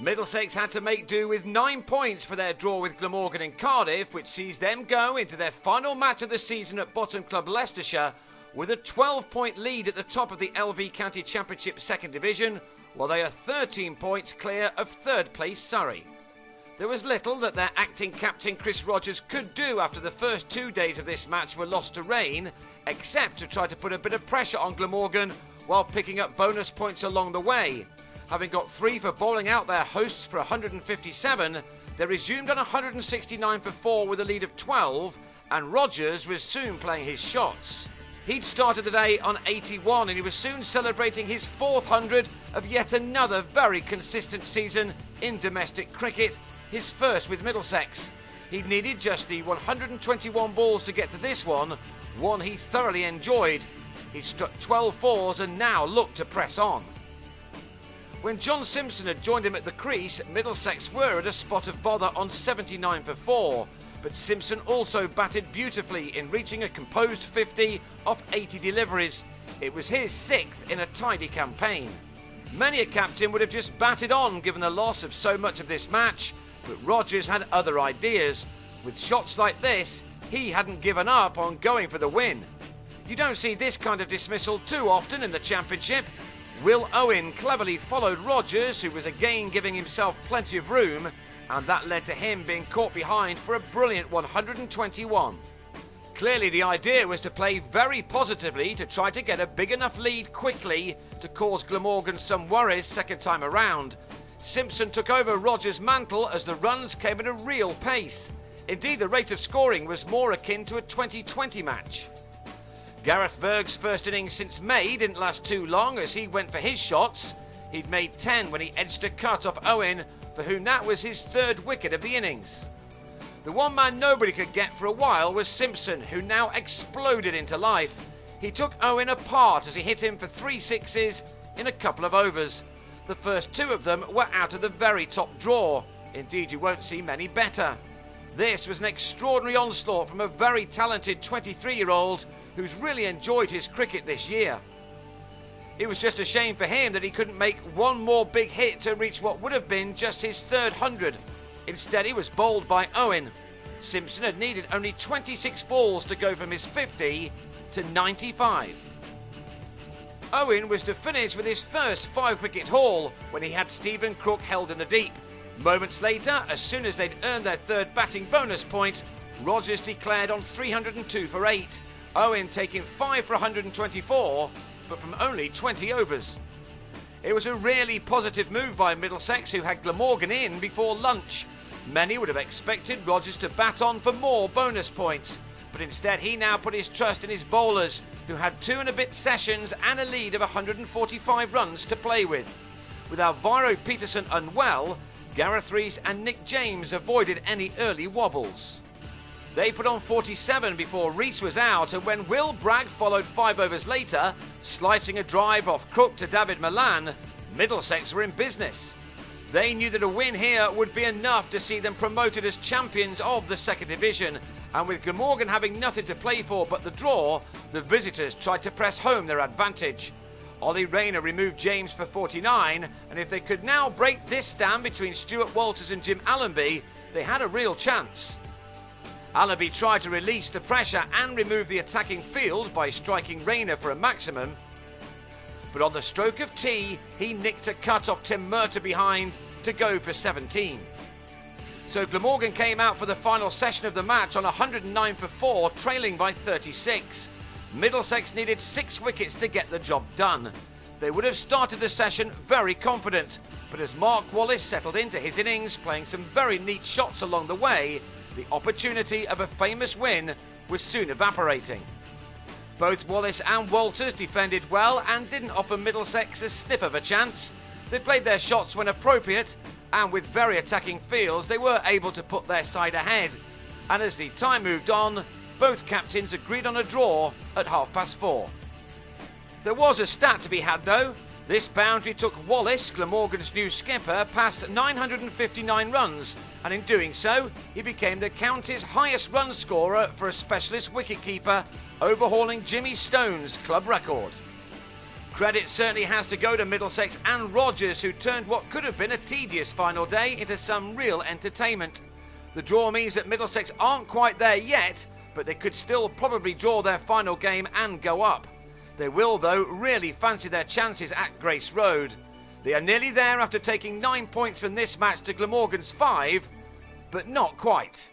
Middlesex had to make do with 9 points for their draw with Glamorgan in Cardiff, which sees them go into their final match of the season at bottom club Leicestershire with a 12-point lead at the top of the LV County Championship 2nd Division, while they are 13 points clear of 3rd place Surrey. There was little that their acting captain Chris Rogers could do after the first 2 days of this match were lost to rain, except to try to put a bit of pressure on Glamorgan while picking up bonus points along the way. Having got 3 for bowling out their hosts for 157, they resumed on 169 for 4 with a lead of 12, and Rogers was soon playing his shots. He'd started the day on 81 and he was soon celebrating his 400 of yet another very consistent season in domestic cricket, his first with Middlesex. He needed just the 121 balls to get to this one he thoroughly enjoyed. He'd struck 12 fours and now looked to press on. When John Simpson had joined him at the crease, Middlesex were at a spot of bother on 79 for 4, but Simpson also batted beautifully in reaching a composed 50 off 80 deliveries. It was his 6th in a tidy campaign. Many a captain would have just batted on given the loss of so much of this match, but Rogers had other ideas. With shots like this, he hadn't given up on going for the win. You don't see this kind of dismissal too often in the Championship. Will Owen cleverly followed Rogers, who was again giving himself plenty of room, and that led to him being caught behind for a brilliant 121. Clearly the idea was to play very positively to try to get a big enough lead quickly to cause Glamorgan some worries second time around. Simpson took over Rogers' mantle as the runs came at a real pace. Indeed, the rate of scoring was more akin to a 2020 match. Gareth Berg's first innings since May didn't last too long as he went for his shots. He'd made 10 when he edged a cut off Owen, for whom that was his 3rd wicket of the innings. The one man nobody could get for a while was Simpson, who now exploded into life. He took Owen apart as he hit him for 3 sixes in a couple of overs. The first 2 of them were out of the very top drawer. Indeed, you won't see many better. This was an extraordinary onslaught from a very talented 23-year-old who's really enjoyed his cricket this year. It was just a shame for him that he couldn't make one more big hit to reach what would have been just his 3rd 100. Instead, he was bowled by Owen. Simpson had needed only 26 balls to go from his 50 to 95. Owen was to finish with his first 5-wicket haul when he had Stephen Crook held in the deep. Moments later, as soon as they'd earned their 3rd batting bonus point, Rogers declared on 302 for 8. Owen taking 5 for 124, but from only 20 overs. It was a really positive move by Middlesex, who had Glamorgan in before lunch. Many would have expected Rogers to bat on for more bonus points, but instead he now put his trust in his bowlers, who had 2 and a bit sessions and a lead of 145 runs to play with. With Alvaro Peterson unwell, Gareth Rees and Nick James avoided any early wobbles. They put on 47 before Rees was out, and when Will Bragg followed 5 overs later, slicing a drive off Crook to David Milan, Middlesex were in business. They knew that a win here would be enough to see them promoted as champions of the 2nd Division, and with Glamorgan having nothing to play for but the draw, the visitors tried to press home their advantage. Ollie Rayner removed James for 49, and if they could now break this stand between Stuart Walters and Jim Allenby, they had a real chance. Allenby tried to release the pressure and remove the attacking field by striking Rayner for a maximum, but on the stroke of tea, he nicked a cut off Tim Murtagh behind to go for 17. So Glamorgan came out for the final session of the match on 109 for 4, trailing by 36. Middlesex needed 6 wickets to get the job done. They would have started the session very confident, but as Mark Wallace settled into his innings, playing some very neat shots along the way, the opportunity of a famous win was soon evaporating. Both Wallace and Walters defended well and didn't offer Middlesex a sniff of a chance. They played their shots when appropriate, and with very attacking fields they were able to put their side ahead. And as the time moved on, both captains agreed on a draw at 4:30. There was a stat to be had though. This boundary took Wallace, Glamorgan's new skipper, past 959 runs, and in doing so, he became the county's highest run scorer for a specialist wicketkeeper, overhauling Jimmy Stone's club record. Credit certainly has to go to Middlesex and Rogers, who turned what could have been a tedious final day into some real entertainment. The draw means that Middlesex aren't quite there yet, but they could still probably draw their final game and go up. They will, though, really fancy their chances at Grace Road. They are nearly there after taking 9 points from this match to Glamorgan's 5, but not quite.